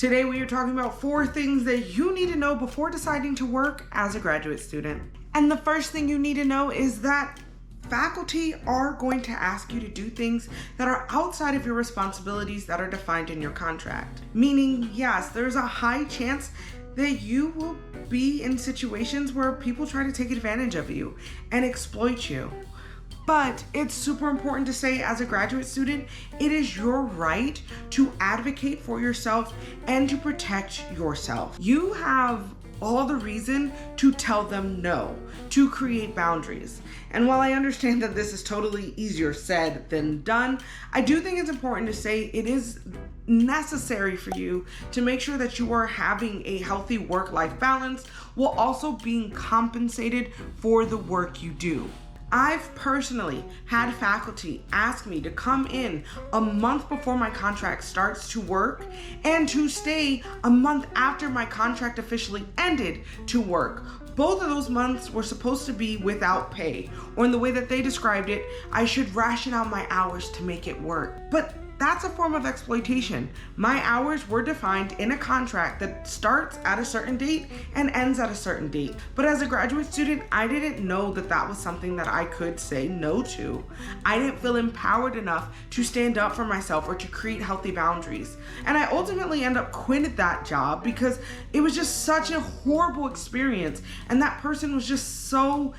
Today we are talking about 4 things that you need to know before deciding to work as a graduate student. And the first thing you need to know is that faculty are going to ask you to do things that are outside of your responsibilities that are defined in your contract. Meaning, yes, there's a high chance that you will be in situations where people try to take advantage of you and exploit you. But it's super important to say, as a graduate student, it is your right to advocate for yourself and to protect yourself. You have all the reason to tell them no, to create boundaries. And while I understand that this is totally easier said than done, I do think it's important to say it is necessary for you to make sure that you are having a healthy work-life balance while also being compensated for the work you do. I've personally had faculty ask me to come in a month before my contract starts to work and to stay a month after my contract officially ended to work. Both of those months were supposed to be without pay, or in the way that they described it, I should ration out my hours to make it work. But that's a form of exploitation. My hours were defined in a contract that starts at a certain date and ends at a certain date. But as a graduate student, I didn't know that that was something that I could say no to. I didn't feel empowered enough to stand up for myself or to create healthy boundaries. And I ultimately ended up quitting that job because it was just such a horrible experience. And that person was just so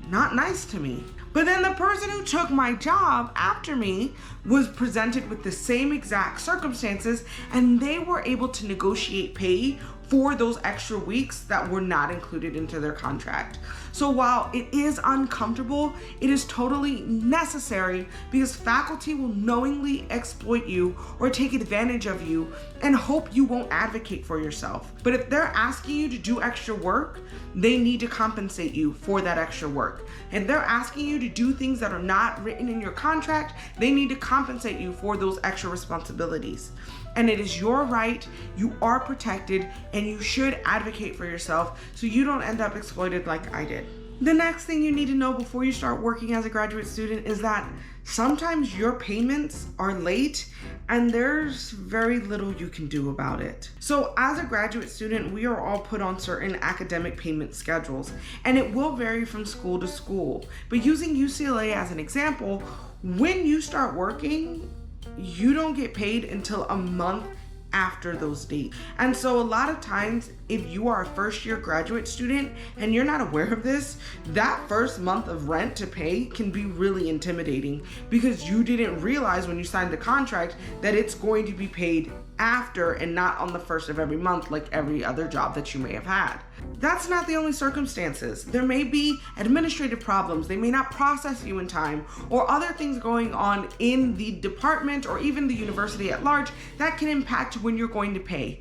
not nice to me. But then the person who took my job after me was presented with the same exact circumstances, and they were able to negotiate pay for those extra weeks that were not included into their contract. So while it is uncomfortable, it is totally necessary because faculty will knowingly exploit you or take advantage of you and hope you won't advocate for yourself. But if they're asking you to do extra work, they need to compensate you for that extra work. If they're asking you to do things that are not written in your contract, they need to compensate you for those extra responsibilities. And it is your right, you are protected, and you should advocate for yourself so you don't end up exploited like I did. The next thing you need to know before you start working as a graduate student is that sometimes your payments are late and there's very little you can do about it. So as a graduate student, we are all put on certain academic payment schedules, and it will vary from school to school. But using UCLA as an example, when you start working, you don't get paid until a month after those dates. And so a lot of times, if you are a first-year graduate student and you're not aware of this, that first month of rent to pay can be really intimidating because you didn't realize when you signed the contract that it's going to be paid after and not on the first of every month like every other job that you may have had. That's not the only circumstances. There may be administrative problems. They may not process you in time, or other things going on in the department or even the university at large that can impact when you're going to pay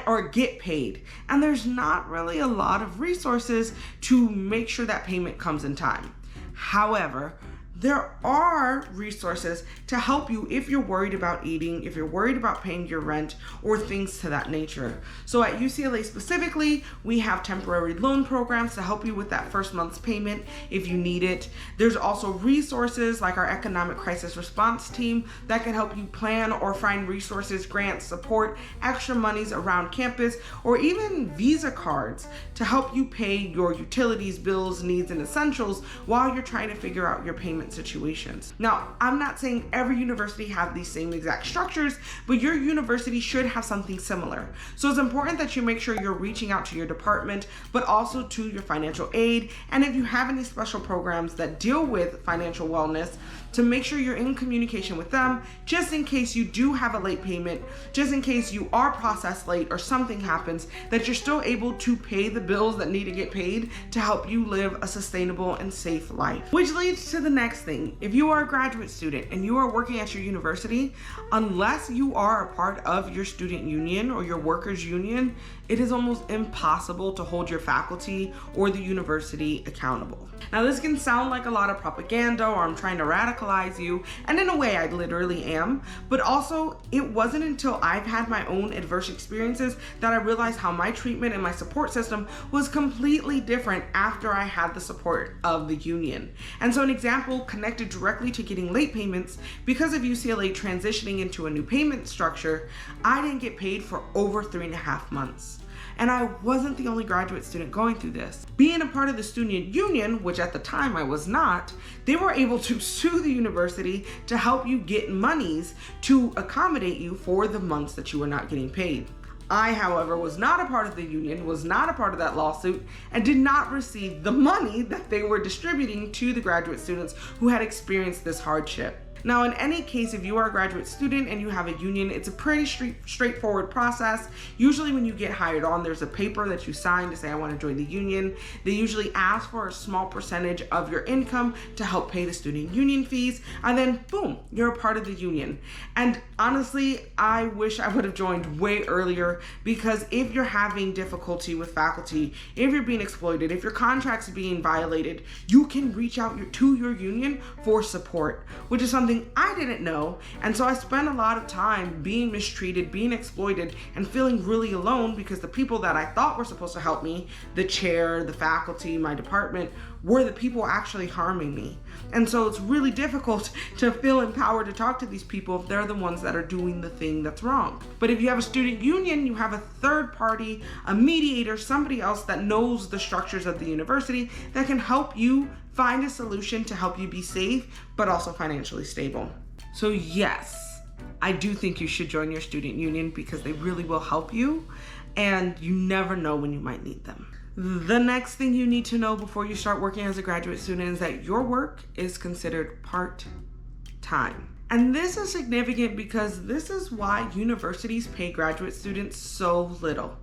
or get paid. And there's not really a lot of resources to make sure that payment comes in time. However, there are resources to help you if you're worried about eating, if you're worried about paying your rent, or things to that nature. So at UCLA specifically, we have temporary loan programs to help you with that first month's payment if you need it. There's also resources like our economic crisis response team that can help you plan or find resources, grants, support, extra monies around campus, or even Visa cards to help you pay your utilities, bills, needs, and essentials while you're trying to figure out your payment situations. Now, I'm not saying every university have these same exact structures, but your university should have something similar. So it's important that you make sure you're reaching out to your department, but also to your financial aid. And if you have any special programs that deal with financial wellness, to make sure you're in communication with them, just in case you do have a late payment, just in case you are processed late or something happens, that you're still able to pay the bills that need to get paid to help you live a sustainable and safe life. Which leads to the next thing. If you are a graduate student and you are working at your university, unless you are a part of your student union or your workers union, it is almost impossible to hold your faculty or the university accountable. Now, this can sound like a lot of propaganda, or I'm trying to radicalize radicalize you, and in a way I literally am, but also it wasn't until I've had my own adverse experiences that I realized how my treatment and my support system was completely different after I had the support of the union. And so an example connected directly to getting late payments, because of UCLA transitioning into a new payment structure, I didn't get paid for over 3.5 months. And I wasn't the only graduate student going through this. Being a part of the student union, which at the time I was not, they were able to sue the university to help you get monies to accommodate you for the months that you were not getting paid. I, however, was not a part of the union, was not a part of that lawsuit, and did not receive the money that they were distributing to the graduate students who had experienced this hardship. Now, in any case, if you are a graduate student and you have a union, it's a pretty straightforward process. Usually when you get hired on, there's a paper that you sign to say, I want to join the union. They usually ask for a small percentage of your income to help pay the student union fees, and then boom, you're a part of the union. And honestly, I wish I would have joined way earlier, because if you're having difficulty with faculty, if you're being exploited, if your contract's being violated, you can reach out to your union for support, which is something I didn't know. And so I spent a lot of time being mistreated, being exploited, and feeling really alone, because the people that I thought were supposed to help me, the chair, the faculty, my department, were the people actually harming me. And so it's really difficult to feel empowered to talk to these people if they're the ones that are doing the thing that's wrong. But if you have a student union, you have a third party, a mediator, somebody else that knows the structures of the university that can help you find a solution to help you be safe, but also financially stable. So yes, I do think you should join your student union, because they really will help you, and you never know when you might need them. The next thing you need to know before you start working as a graduate student is that your work is considered part-time. And this is significant because this is why universities pay graduate students so little.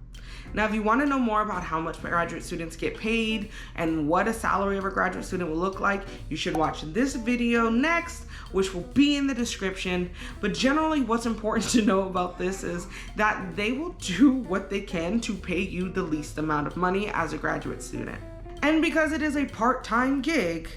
Now, if you want to know more about how much graduate students get paid and what a salary of a graduate student will look like, you should watch this video next, which will be in the description. But generally, what's important to know about this is that they will do what they can to pay you the least amount of money as a graduate student. And because it is a part-time gig,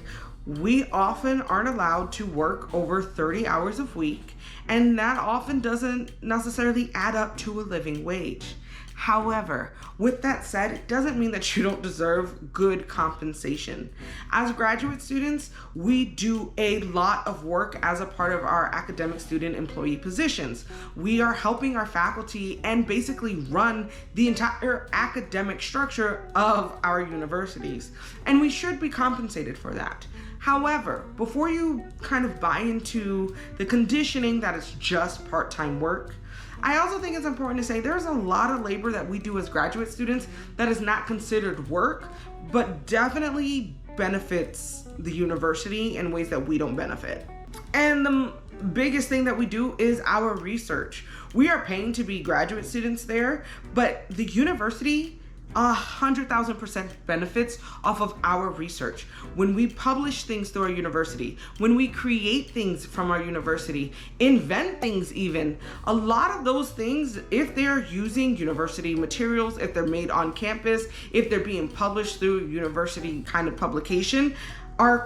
we often aren't allowed to work over 30 hours a week, and that often doesn't necessarily add up to a living wage. However, with that said, it doesn't mean that you don't deserve good compensation. As graduate students, we do a lot of work as a part of our academic student employee positions. We are helping our faculty and basically run the entire academic structure of our universities, and we should be compensated for that. However, before you kind of buy into the conditioning that it's just part-time work, I also think it's important to say there's a lot of labor that we do as graduate students that is not considered work, but definitely benefits the university in ways that we don't benefit. And the biggest thing that we do is our research. We are paying to be graduate students there, but the university 100,000% benefits off of our research. When we publish things through our university, when we create things from our university, invent things even, a lot of those things, if they're using university materials, if they're made on campus, if they're being published through university kind of publication, are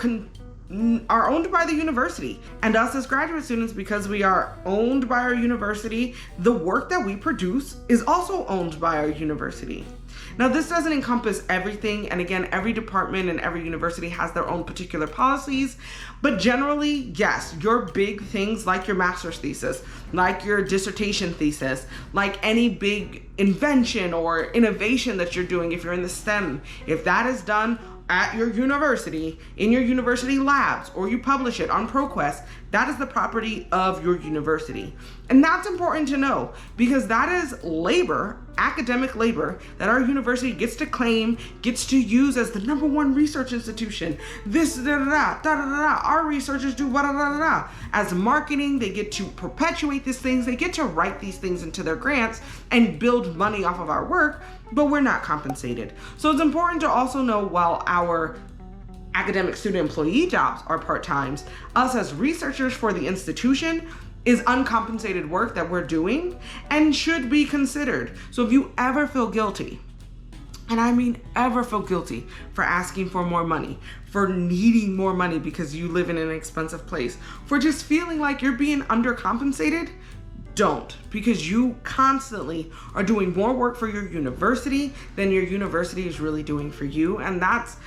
owned by the university. And us as graduate students, because we are owned by our university, the work that we produce is also owned by our university. Now, this doesn't encompass everything, and again, every department and every university has their own particular policies, but generally, yes, your big things like your master's thesis, like your dissertation thesis, like any big invention or innovation that you're doing, if you're in the STEM, if that is done at your university, in your university labs, or you publish it on ProQuest, that is the property of your university. And that's important to know, because that is labor, academic labor, that our university gets to claim, gets to use as the #1 research institution. This, our researchers do As marketing, they get to perpetuate these things, they get to write these things into their grants and build money off of our work, but we're not compensated. So it's important to also know, while our academic student employee jobs are part-times, us as researchers for the institution is uncompensated work that we're doing and should be considered. So if you ever feel guilty and I mean ever feel guilty for asking for more money, for needing more money because you live in an expensive place, for just feeling like you're being undercompensated, don't, because you constantly are doing more work for your university than your university is really doing for you. And that's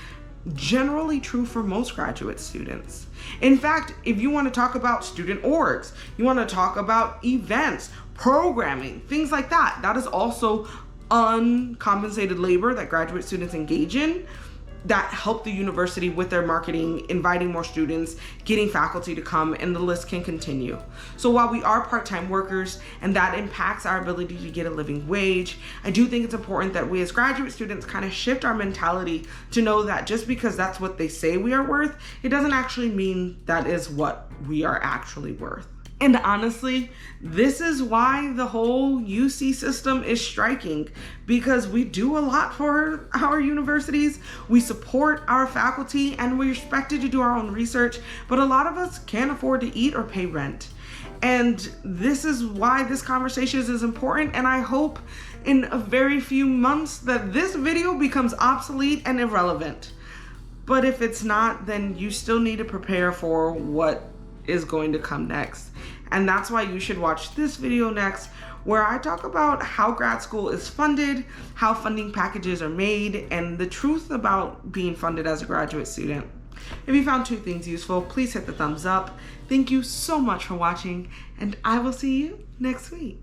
generally true for most graduate students. In fact, if you want to talk about student orgs, you want to talk about events, programming, things like that, that is also uncompensated labor that graduate students engage in that help the university with their marketing, inviting more students, getting faculty to come, and the list can continue. So while we are part-time workers and that impacts our ability to get a living wage, I do think it's important that we as graduate students kind of shift our mentality to know that just because that's what they say we are worth, it doesn't actually mean that is what we are actually worth. And honestly, this is why the whole UC system is striking, because we do a lot for our universities. We support our faculty and we're expected to do our own research, but a lot of us can't afford to eat or pay rent. And this is why this conversation is important. And I hope in a very few months that this video becomes obsolete and irrelevant. But if it's not, then you still need to prepare for what is going to come next. And that's why you should watch this video next, where I talk about how grad school is funded, how funding packages are made, and the truth about being funded as a graduate student. If you found two things useful, please hit the thumbs up. Thank you so much for watching, and I will see you next week.